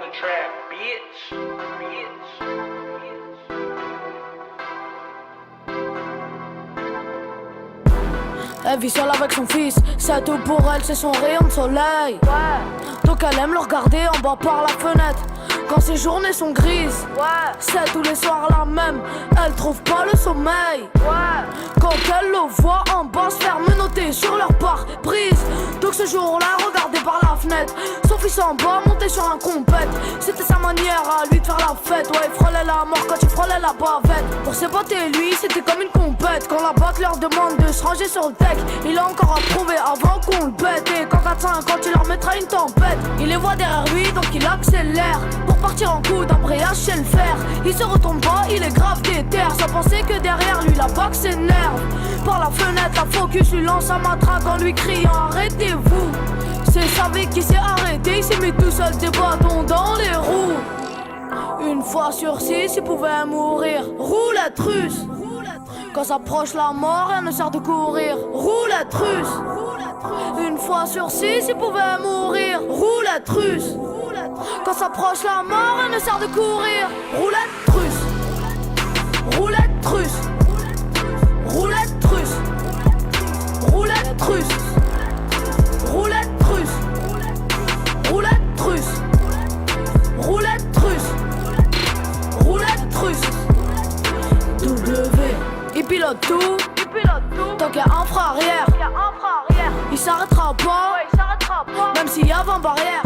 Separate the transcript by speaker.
Speaker 1: the trap, bitch.
Speaker 2: Elle vit seule avec son fils, c'est tout pour elle, c'est son rayon de soleil. Donc elle aime le regarder en bas par la fenêtre. Quand ses journées sont grises, c'est tous les soirs la même. Elle trouve pas le sommeil. Quand elle le voit en bas se faire menotter sur leur pare-brise. Donc ce jour-là, regardé par la fenêtre, son fils en bas monté sur un compète. C'était sa manière à lui de faire la fête. Ouais, il frôlait la mort quand il frôlait la bavette. Pour ses potes et lui, c'était comme une compète. Quand la batte leur demande de se ranger sur le deck, il a encore à prouver avant qu'on le pète. Et quand 4-5, quand il leur mettra une tempête, il les voit derrière lui, donc il accélère pour partir en coup d'embrayage chez le fer. Il se retourne pas, il est grave déter, sans penser que derrière lui la bague s'énerve. Par la fenêtre, la focus lui lance un matraque en lui criant arrêtez-vous. C'est Savé qui s'est arrêté, il s'est mis tout seul des bâtons dans les roues. Une fois sur 6, il pouvait mourir. Roulette russe. Quand s'approche la mort, rien ne sert de courir. Roulette russe. Une fois sur 6, il pouvait mourir. Roulette russe. Quand s'approche la mort, rien ne sert de courir. Roulette russe. Roulette russe. Roulette russe. Roulette russe. Roulette russe. Roulette russe. Roulette russe. Roulette russe. W. Il pilote tout. Tant qu'il y a un frein arrière, il s'arrêtera pas. Même s'il y a 20 barrières.